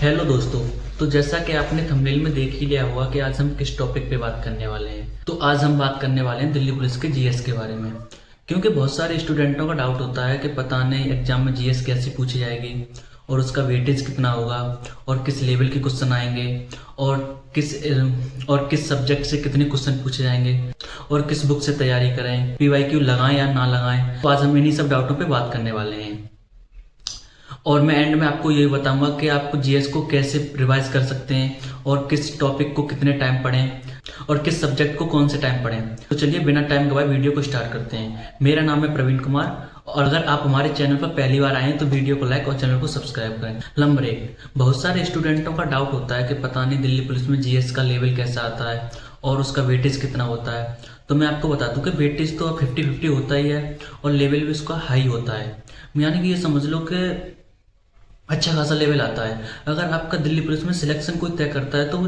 Hello दोस्तों। तो जैसा कि आपने थंबनेल में देख ही लिया होगा कि आज हम किस टॉपिक पे बात करने वाले हैं। तो आज हम बात करने वाले हैं दिल्ली पुलिस के जीएस के बारे में। क्योंकि बहुत सारे स्टूडेंटों का डाउट होता है कि पता नहीं एग्जाम में जीएस कैसी पूछी जाएगी और उसका वेटेज कितना होगा और किस लेवल के क्वेश्चन आएंगे और किस सब्जेक्ट से कितने क्वेश्चन पूछे जाएंगे और किस बुक से तैयारी करें, पीवाईक्यू लगाएं या ना लगाएं। तो आज हम इन्हीं सब डाउटों पे बात करने वाले हैं और मैं एंड में आपको ये बताऊंगा कि आपको जीएस को कैसे रिवाइज कर सकते हैं और किस टॉपिक को कितने टाइम पढ़ें और किस सब्जेक्ट को कौन से टाइम पढ़ें। तो चलिए बिना टाइम गवाए वीडियो को स्टार्ट करते हैं। मेरा नाम है प्रवीण कुमार और अगर आप हमारे चैनल पर पहली बार आए हैं तो वीडियो को लाइक और चैनल को सब्सक्राइब करें। नंबर 1, बहुत सारे स्टूडेंटों का डाउट होता है कि पता नहीं दिल्ली पुलिस में जीएस का लेवल कैसा आता है और उसका वेटेज कितना होता है। तो मैं आपको बता दूं कि वेटेज तो 50-50 होता ही है और लेवल भी उसका हाई होता है। यानी कि ये समझ लो कि अच्छा खासा लेवल आता है। अगर आपका दिल्ली पुलिस में सिलेक्शन कोई तय करता है तो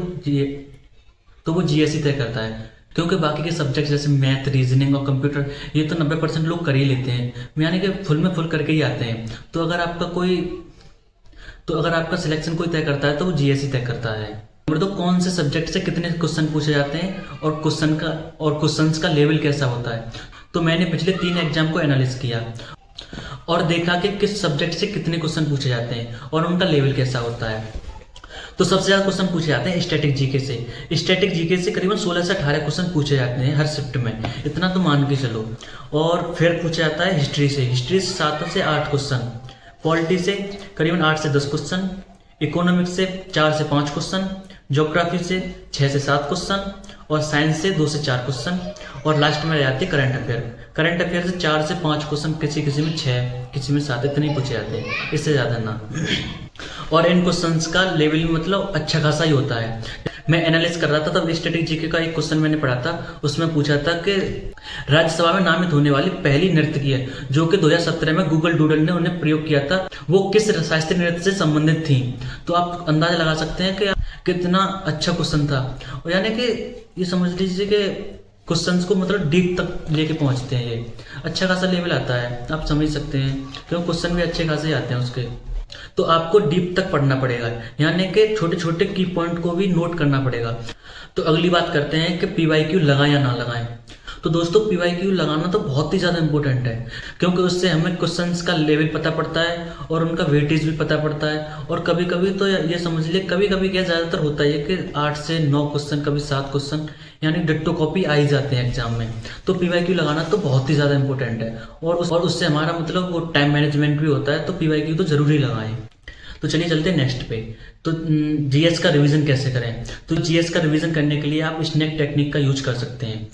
वो जीएस ही तय करता है, क्योंकि बाकी के सब्जेक्ट जैसे मैथ, रीजनिंग और कंप्यूटर ये तो 90% लोग कर ही लेते हैं, यानी कि फुल में फुल करके ही आते हैं। तो अगर आपका सिलेक्शन कोई तय करता है तो वो जीएस ही तय करता है। नंबर 2, कौन से सब्जेक्ट से कितने क्वेश्चन पूछे जाते हैं और क्वेश्चंस का लेवल कैसा होता है। तो मैंने पिछले 3 एग्जाम को एनालिस किया और देखा कि किस सब्जेक्ट से कितने क्वेश्चन पूछे जाते हैं और उनका लेवल कैसा होता है। तो सबसे ज्यादा क्वेश्चन पूछे जाते हैं स्टैटिक जीके से। स्टैटिक जीके से करीबन 16 से 18 क्वेश्चन पूछे जाते हैं हर शिफ्ट में, इतना तो मान के चलो। और फिर पूछा जाता है हिस्ट्री से 7 से 8 क्वेश्चन, पॉलिटी से करीबन 8 से 10 क्वेश्चन, इकोनॉमिक्स से 4 से 5 क्वेश्चन, ज्योग्राफी से 6 से 7 क्वेश्चन और साइंस से 2 से 4 क्वेश्चन और लास्ट में जाती है करंट अफेयर से 4 से 5 क्वेश्चन, किसी में 6, किसी में 7, इतने ही पूछे जाते हैं, इससे ज्यादा ना। और इन क्वेश्चंस का लेवल मतलब अच्छा खासा ही होता है। मैं एनालिस कर रहा था तब स्टैटिक जीके का एक क्वेश्चन मैंने पढ़ा था, उसमें पूछा था कि राज्यसभा में नामित होने वाली पहली नर्तकी जो कि 2017 में गूगल डूडल ने उन्हें प्रयोग किया था, वो किस शास्त्रीय नृत्य से संबंधित थी। तो आप अंदाजा लगा सकते हैं कि कितना अच्छा क्वेश्चन था। और यानी कि ये समझ लीजिए कि क्वेश्चंस को मतलब डीप तक लेके पहुंचते हैं, ये अच्छा खासा लेवल आता है, आप समझ सकते हैं, क्योंकि क्वेश्चन भी अच्छे खासे आते हैं उसके। तो आपको डीप तक पढ़ना पड़ेगा, यानी कि छोटे छोटे की पॉइंट को भी नोट करना पड़ेगा। तो अगली बात करते हैं कि पीवाईक्यू लगाएं या ना लगाएं। तो दोस्तों पीवाईक्यू लगाना तो बहुत ही ज़्यादा इंपॉर्टेंट है, क्योंकि उससे हमें क्वेश्चंस का लेवल पता पड़ता है और उनका वेटेज भी पता पड़ता है। और कभी कभी तो ये समझ लिए कभी क्या ज़्यादातर होता है कि 8 से 9 क्वेश्चन, कभी 7 क्वेश्चन, यानी डिट्टो कॉपी आ ही जाते हैं एग्जाम में। तो पीवाईक्यू लगाना तो बहुत ही ज़्यादा इंपॉर्टेंट है और उससे हमारा मतलब वो टाइम मैनेजमेंट भी होता है। तो पीवाईक्यू तो जरूरी लगाएं। तो चलिए चलते हैं नेक्स्ट पे। तो जीएस का रिवीजन कैसे करें। तो जीएस का रिवीजन करने के लिए आप स्नैक टेक्निक का यूज कर सकते हैं।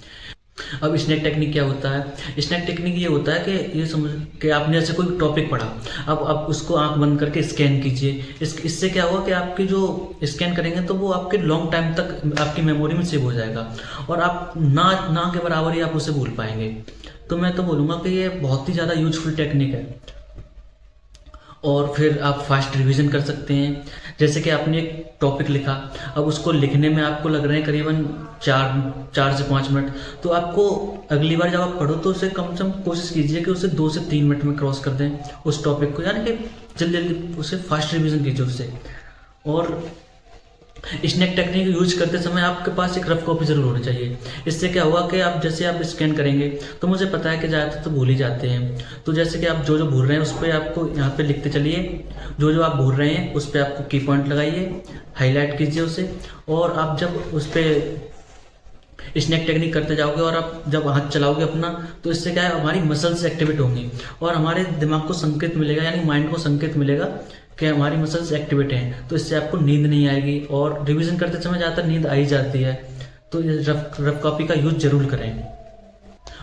अब स्नैक टेक्निक क्या होता है। स्नैक टेक्निक ये होता है कि ये समझ कि आपने जैसे कोई टॉपिक पढ़ा, अब आप उसको आंख बंद करके स्कैन कीजिए। इससे क्या होगा कि आपकी जो स्कैन करेंगे तो वो आपके लॉन्ग टाइम तक आपकी मेमोरी में सेव हो जाएगा और आप ना के बराबर ही आप उसे भूल पाएंगे। तो मैं तो बोलूँगा कि ये बहुत ही ज़्यादा यूजफुल टेक्निक है। और फिर आप फास्ट रिवीजन कर सकते हैं। जैसे कि आपने एक टॉपिक लिखा, अब उसको लिखने में आपको लग रहे हैं करीबन 4 से 5 मिनट, तो आपको अगली बार जब आप पढ़ो तो उसे कम से कम कोशिश कीजिए कि उसे 2 से 3 मिनट में क्रॉस कर दें उस टॉपिक को, यानी कि जल्दी उसे फास्ट रिवीजन कीजिए उससे। और स्नैक टेक्निक यूज करते समय आपके पास एक रफ कॉपी जरूर होनी चाहिए। इससे क्या होगा कि आप स्कैन करेंगे तो मुझे पता है कि ज़्यादातर तो भूल ही जाते हैं। तो जैसे कि आप जो भूल रहे हैं उस पर आपको यहाँ पे लिखते चलिए, जो आप भूल रहे हैं उस पर आपको की पॉइंट लगाइए, हाईलाइट कीजिए उसे। और आप जब उस पर स्नैक टेक्निक करते जाओगे और आप जब हाथ चलाओगे अपना, तो इससे क्या है हमारी मसल्स एक्टिवेट होंगी और हमारे दिमाग को संकेत मिलेगा, यानी माइंड को संकेत मिलेगा कि हमारी मसल्स एक्टिवेट हैं। तो इससे आपको नींद नहीं आएगी और रिवीजन करते समय ज़्यादातर नींद आ ही जाती है। तो रफ कॉपी का यूज जरूर करें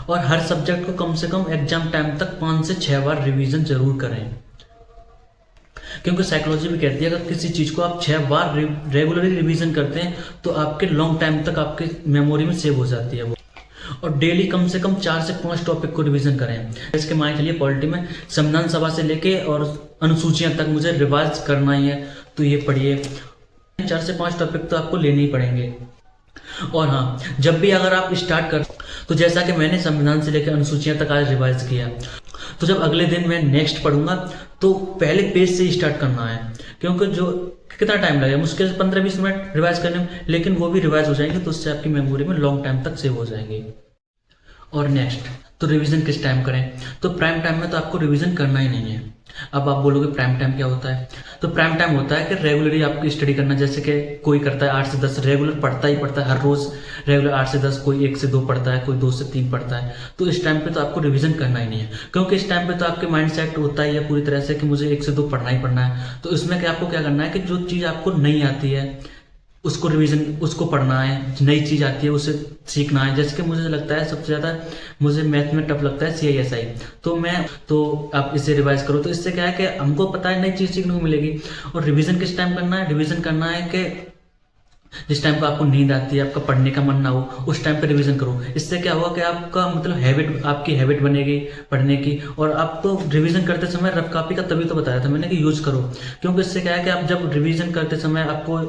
और हर सब्जेक्ट को कम से कम एग्जाम टाइम तक 5 से 6 बार रिवीजन जरूर करें, क्योंकि साइकोलॉजी भी कहती है अगर किसी चीज़ को आप 6 बार रेगुलरली रिवीजन करते हैं तो आपके लॉन्ग टाइम तक आपके मेमोरी में सेव हो जाती है वो। और डेली कम से कम 4 से 5 टॉपिक को रिवीजन करें। इसके मान चलिए पॉलिटी में संविधान सभा से लेके और अनुसूचियां तक मुझे रिवाइज करना ही है, तो ये पढ़िए। 4 से 5 टॉपिक तो आपको लेने ही पड़ेंगे। और हाँ, जब भी अगर आप स्टार्ट कर, तो जैसा कि मैंने संविधान से लेकर अनुसूचियां तक आज रिवाइज किया, तो जब अगले दिन मैं नेक्स्ट पढ़ूंगा तो पहले पेज से ही स्टार्ट करना है, क्योंकि जो कितना टाइम लगेगा, मुश्किल से 15-20 मिनट रिवाइज करने में, लेकिन वो भी रिवाइज हो जाएंगे तो उससे आपकी मेमोरी में लॉन्ग टाइम तक सेव हो जाएंगे। और नेक्स्ट, तो रिवीजन किस टाइम करें? तो प्राइम टाइम में तो आपको रिवीजन करना ही नहीं है। अब आप बोलोगे प्राइम टाइम क्या होता है? तो प्राइम टाइम होता है कि रेगुलरली आपकी स्टडी करना, जैसे कि कोई करता है 8 से 10 रेगुलर पढ़ता ही पढ़ता है हर रोज रेगुलर 8 से 10, कोई 1 से 2 पढ़ता है, कोई 2 से 3 पढ़ता है। तो इस टाइम पे तो आपको रिवीजन करना ही नहीं है, क्योंकि इस टाइम पे तो आपके माइंड सेट होता ही है पूरी तरह से कि मुझे 1 से 2 पढ़ना ही पढ़ना है। तो इसमें क्या आपको क्या करना है कि जो चीज़ आपको नहीं आती है उसको रिवीजन, उसको पढ़ना है, नई चीज़ आती है उसे सीखना है। जैसे कि मुझे लगता है सबसे ज़्यादा मुझे मैथ में टफ लगता है CISI, तो आप इसे रिवाइज करो। तो इससे क्या है कि हमको पता है नई चीज़ सीखने को मिलेगी। और रिवीजन किस टाइम करना है? रिवीजन करना है कि जिस टाइम पे आपको नींद आती है, आपका पढ़ने का मन ना हो, उस टाइम पे रिवीजन करो। इससे क्या होगा कि आपका मतलब हैबिट, आपकी हैबिट बनेगी पढ़ने की। और आपको रिवीजन करते समय रफ कॉपी का तभी तो बताया था मैंने कि यूज करो, क्योंकि इससे क्या है कि आप जब रिवीजन करते समय आपको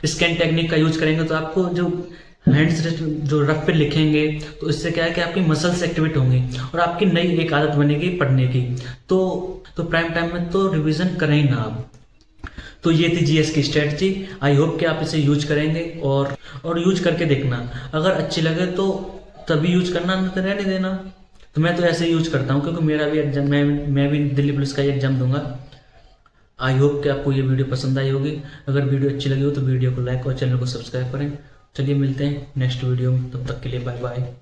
स्कैन टेक्निक का यूज करेंगे तो आपको जो हैंड्स जो रफ पे लिखेंगे तो इससे क्या है कि आपकी मसल्स एक्टिवेट होंगी और आपकी नई एक आदत बनेगी पढ़ने की। तो प्राइम टाइम में तो रिवीजन करें ही ना आप। तो ये थी GS की स्ट्रेटजी। आई होप कि आप इसे यूज करेंगे और यूज करके देखना। अगर अच्छी लगे तो तभी यूज करना, नहीं तो रहने देना। तो मैं तो ऐसे यूज करता हूँ, क्योंकि मेरा भी एग्जाम, मैं भी दिल्ली पुलिस का ही एग्जाम दूंगा। आई होप कि आपको ये वीडियो पसंद आई होगी। अगर वीडियो अच्छी लगी हो तो वीडियो को लाइक और चैनल को सब्सक्राइब करें। चलिए मिलते हैं नेक्स्ट वीडियो में, तब तक के लिए बाय बाय।